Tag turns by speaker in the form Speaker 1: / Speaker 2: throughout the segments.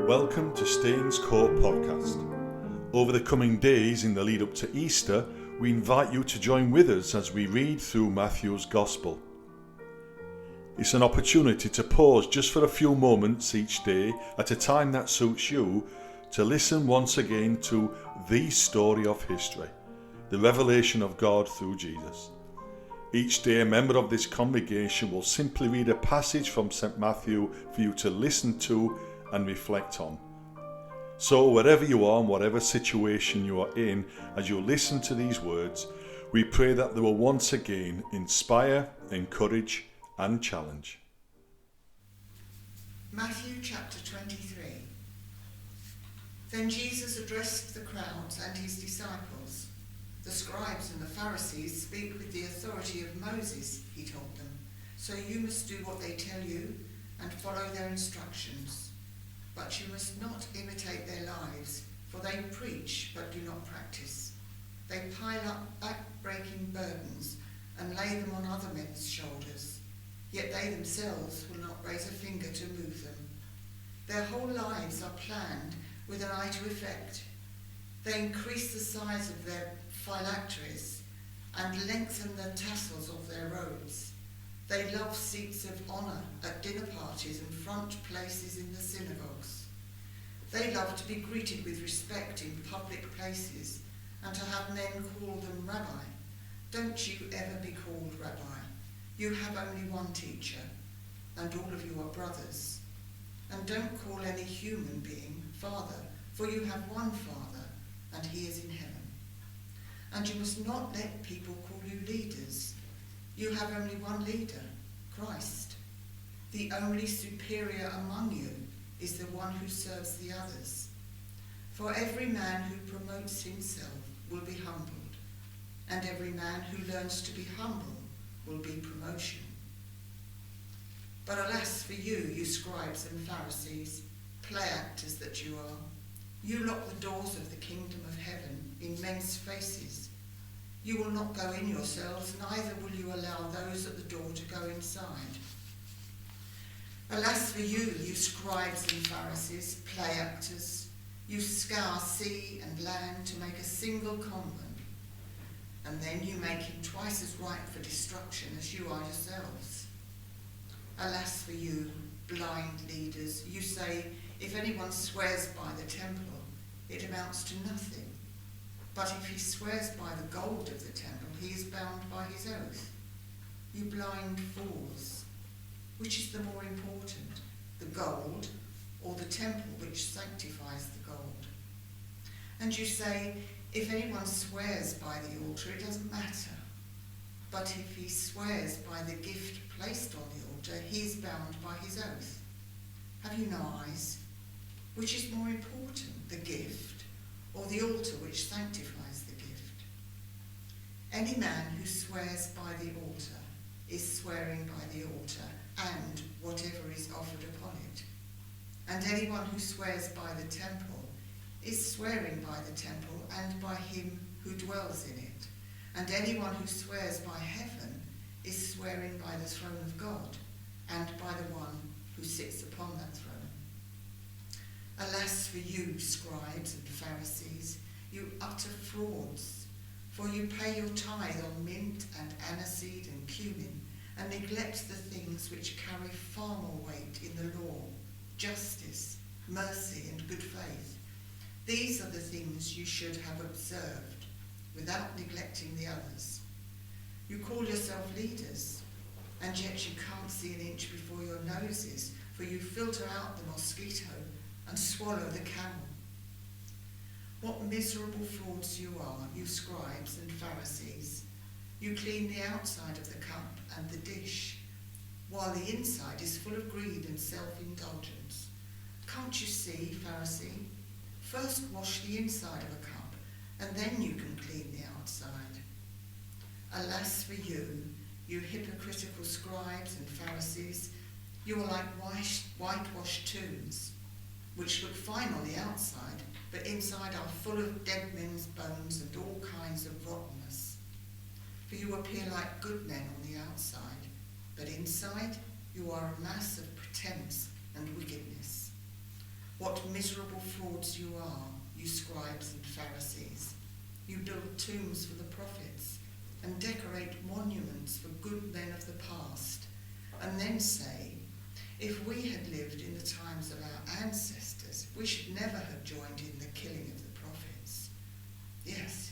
Speaker 1: Welcome to Staines Court Podcast. Over the coming days in the lead up to Easter, we invite you to join with us as we read through Matthew's Gospel. It's an opportunity to pause just for a few moments each day at a time that suits you to listen once again to the story of history, the revelation of God through Jesus. Each day a member of this congregation will simply read a passage from St. Matthew for you to listen to and reflect on. So wherever you are and whatever situation you are in, as you listen to these words, we pray that they will once again inspire, encourage and challenge.
Speaker 2: Matthew chapter 23. Then Jesus addressed the crowds and his disciples. The scribes and the Pharisees speak with the authority of Moses, he told them. So you must do what they tell you and follow their instructions. But you must not imitate their lives, for they preach but do not practice. They pile up back-breaking burdens and lay them on other men's shoulders, yet they themselves will not raise a finger to move them. Their whole lives are planned with an eye to effect. They increase the size of their phylacteries and lengthen the tassels of their robes. They love seats of honour at dinner parties and front places in the synagogues. They love to be greeted with respect in public places and to have men call them rabbi. Don't you ever be called rabbi. You have only one teacher, and all of you are brothers. And don't call any human being father, for you have one Father, and he is in heaven. And you must not let people call you leaders. You have only one leader, Christ. The only superior among you is the one who serves the others. For every man who promotes himself will be humbled, and every man who learns to be humble will be promotion. But alas for you, you scribes and Pharisees, play actors that you are. You lock the doors of the kingdom of heaven in men's faces. You will not go in yourselves, neither will you allow those at the door to go inside. Alas for you, you scribes and Pharisees, play actors. You scour sea and land to make a single convert, and then you make him twice as ripe for destruction as you are yourselves. Alas for you, blind leaders, you say, if anyone swears by the temple, it amounts to nothing. But if he swears by the gold of the temple, he is bound by his oath. You blind fools, which is the more important, the gold or the temple which sanctifies the gold? And you say, if anyone swears by the altar, it doesn't matter. But if he swears by the gift placed on the altar, he is bound by his oath. Have you no eyes? Which is more important, the gift or the altar which sanctifies the gift? Any man who swears by the altar is swearing by the altar and whatever is offered upon it. And anyone who swears by the temple is swearing by the temple and by him who dwells in it. And anyone who swears by heaven is swearing by the throne of God and by the one who sits upon that throne. Alas for you, scribes and Pharisees, you utter frauds, for you pay your tithe on mint and aniseed and cumin, and neglect the things which carry far more weight in the law, justice, mercy, and good faith. These are the things you should have observed, without neglecting the others. You call yourself leaders, and yet you can't see an inch before your noses, for you filter out the mosquito and swallow the camel. What miserable frauds you are, you scribes and Pharisees. You clean the outside of the cup and the dish, while the inside is full of greed and self-indulgence. Can't you see, Pharisee? First wash the inside of a cup, and then you can clean the outside. Alas for you, you hypocritical scribes and Pharisees, you are like whitewashed tombs, which look fine on the outside, but inside are full of dead men's bones and all kinds of rottenness. For you appear like good men on the outside, but inside you are a mass of pretense and wickedness. What miserable frauds you are, you scribes and Pharisees. You build tombs for the prophets and decorate monuments for good men of the past, and then say, if we had lived in the times of our ancestors, we should never have joined in the killing of the prophets. Yes,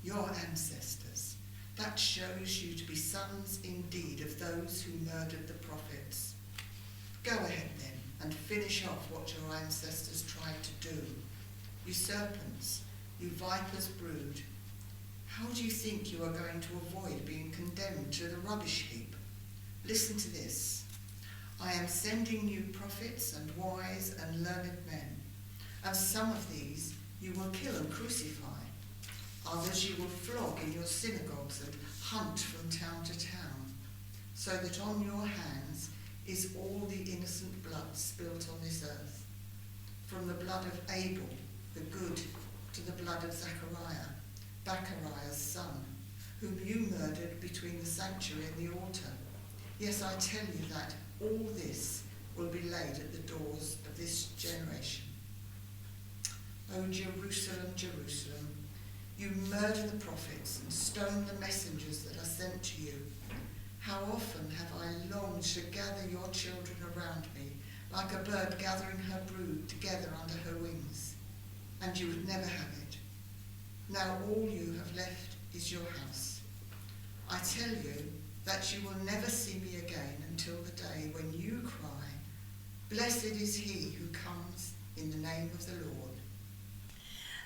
Speaker 2: your ancestors. That shows you to be sons indeed of those who murdered the prophets. Go ahead then and finish off what your ancestors tried to do. You serpents, you vipers brood, how do you think you are going to avoid being condemned to the rubbish heap? Listen to this. I am sending you prophets and wise and learned men, and some of these you will kill and crucify. Others you will flog in your synagogues and hunt from town to town, so that on your hands is all the innocent blood spilt on this earth, from the blood of Abel, the good, to the blood of Zechariah, Bachariah's son, whom you murdered between the sanctuary and the altar. Yes, I tell you that all this will be laid at the doors of this generation. O Jerusalem, Jerusalem, you murder the prophets and stone the messengers that are sent to you. How often have I longed to gather your children around me, like a bird gathering her brood together under her wings, and you would never have it. Now all you have left is your house. I tell you that you will never see me again until the day when you cry, blessed is he who comes in the name of the Lord.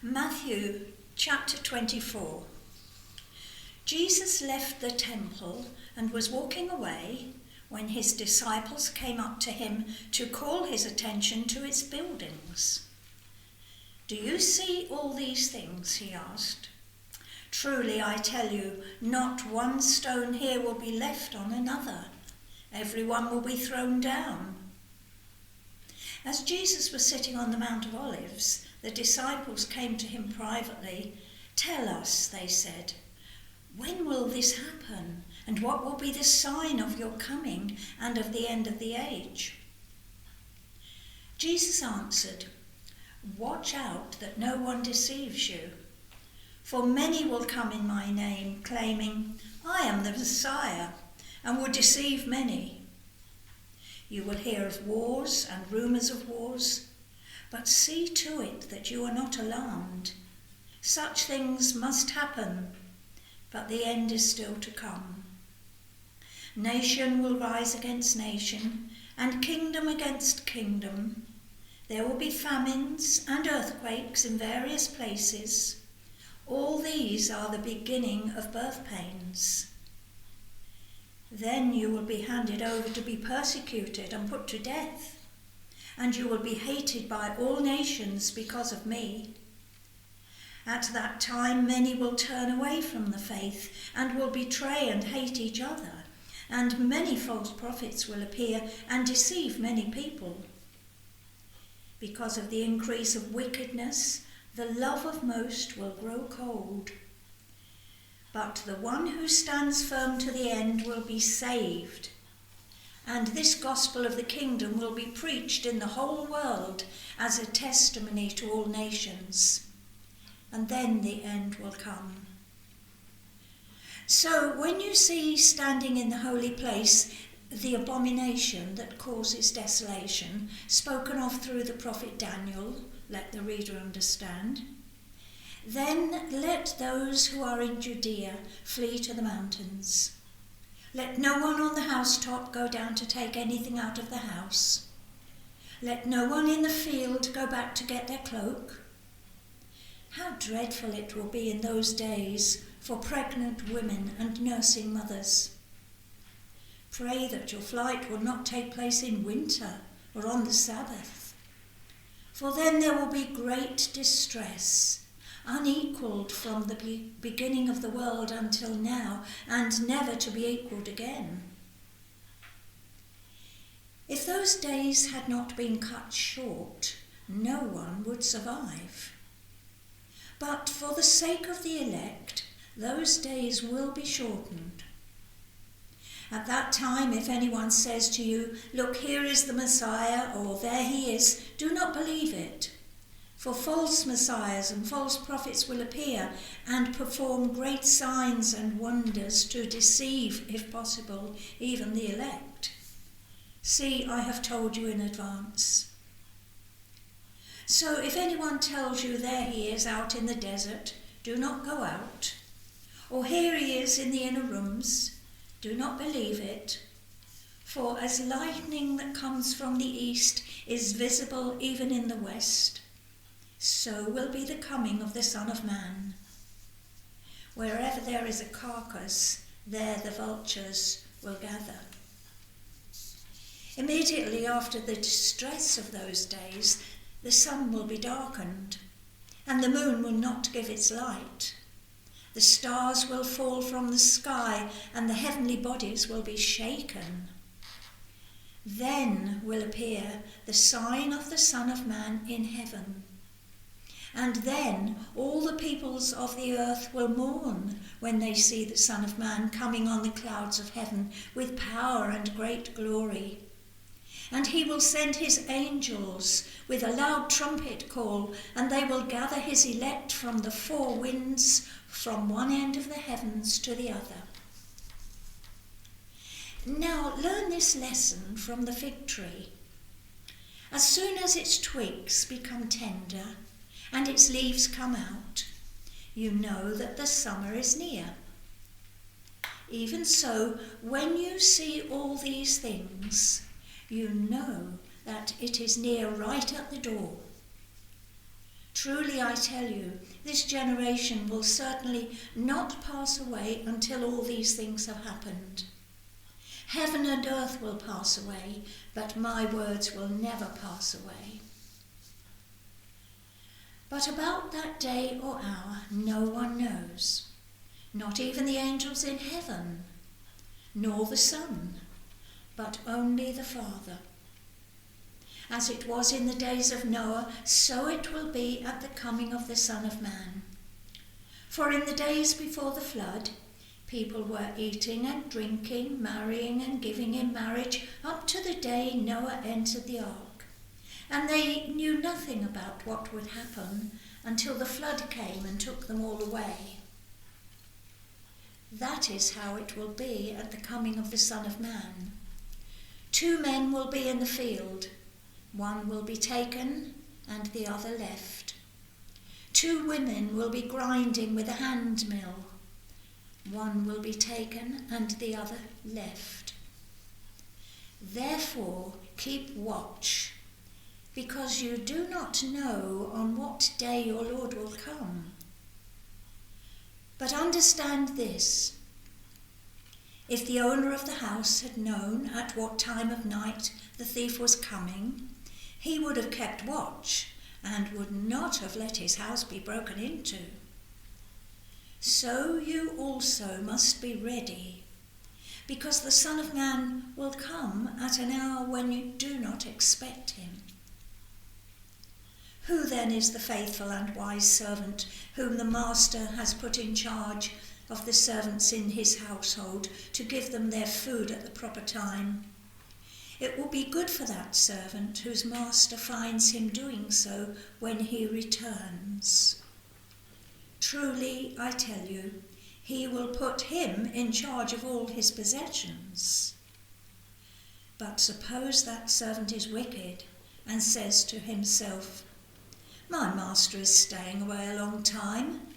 Speaker 3: Matthew chapter 24. Jesus left the temple and was walking away when his disciples came up to him to call his attention to its buildings. Do you see all these things? He asked. Truly, I tell you, not one stone here will be left on another. Every one will be thrown down. As Jesus was sitting on the Mount of Olives, the disciples came to him privately. Tell us, they said, when will this happen? And what will be the sign of your coming and of the end of the age? Jesus answered, watch out that no one deceives you. For many will come in my name, claiming, I am the Messiah, and will deceive many. You will hear of wars and rumours of wars, but see to it that you are not alarmed. Such things must happen, but the end is still to come. Nation will rise against nation, and kingdom against kingdom. There will be famines and earthquakes in various places. All these are the beginning of birth pains. Then you will be handed over to be persecuted and put to death, and you will be hated by all nations because of me. At that time many will turn away from the faith and will betray and hate each other, and many false prophets will appear and deceive many people. Because of the increase of wickedness, the love of most will grow cold. But the one who stands firm to the end will be saved. And this gospel of the kingdom will be preached in the whole world as a testimony to all nations. And then the end will come. So when you see standing in the holy place the abomination that causes desolation, spoken of through the prophet Daniel, let the reader understand, then let those who are in Judea flee to the mountains. Let no one on the housetop go down to take anything out of the house. Let no one in the field go back to get their cloak. How dreadful it will be in those days for pregnant women and nursing mothers. Pray that your flight will not take place in winter or on the Sabbath, for then there will be great distress, unequalled from the beginning of the world until now, and never to be equalled again. If those days had not been cut short, no one would survive. But for the sake of the elect, those days will be shortened. At that time, if anyone says to you, 'Look, here is the Messiah,' or 'There he is,' do not believe it. For false messiahs and false prophets will appear and perform great signs and wonders to deceive, if possible, even the elect. See, I have told you in advance. So if anyone tells you, 'There he is out in the desert,' do not go out. Or 'Here he is in the inner rooms,' do not believe it. For as lightning that comes from the east is visible even in the west, so will be the coming of the Son of Man. Wherever there is a carcass, there the vultures will gather." Immediately after the distress of those days, the sun will be darkened, and the moon will not give its light. The stars will fall from the sky, and the heavenly bodies will be shaken. Then will appear the sign of the Son of Man in heaven. And then all the peoples of the earth will mourn when they see the Son of Man coming on the clouds of heaven with power and great glory. And he will send his angels with a loud trumpet call, and they will gather his elect from the four winds, from one end of the heavens to the other. Now learn this lesson from the fig tree. As soon as its twigs become tender and its leaves come out, you know that the summer is near. Even so, when you see all these things, you know that it is near, right at the door. Truly I tell you, this generation will certainly not pass away until all these things have happened. Heaven and earth will pass away, but my words will never pass away. But about that day or hour no one knows, not even the angels in heaven, nor the Son, but only the Father. As it was in the days of Noah, so it will be at the coming of the Son of Man. For in the days before the flood, people were eating and drinking, marrying and giving in marriage, up to the day Noah entered the ark. And they knew nothing about what would happen until the flood came and took them all away. That is how it will be at the coming of the Son of Man. 2 men will be in the field. One will be taken and the other left. 2 women will be grinding with a hand mill. One will be taken and the other left. Therefore keep watch, because you do not know on what day your Lord will come. But understand this: if the owner of the house had known at what time of night the thief was coming, he would have kept watch and would not have let his house be broken into. So you also must be ready, because the Son of Man will come at an hour when you do not expect him. Who then is the faithful and wise servant whom the master has put in charge of the servants in his household to give them their food at the proper time? It will be good for that servant whose master finds him doing so when he returns. Truly, I tell you, he will put him in charge of all his possessions. But suppose that servant is wicked and says to himself, "My master is staying away a long time,"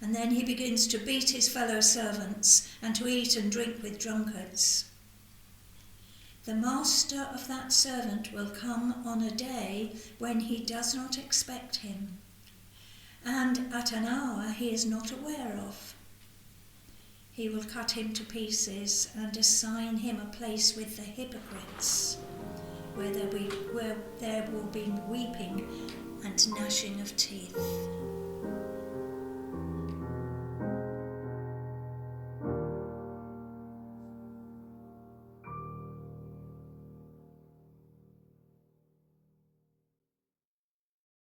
Speaker 3: and then he begins to beat his fellow servants and to eat and drink with drunkards. The master of that servant will come on a day when he does not expect him, and at an hour he is not aware of. He will cut him to pieces and assign him a place with the hypocrites, where there will be weeping and gnashing of teeth.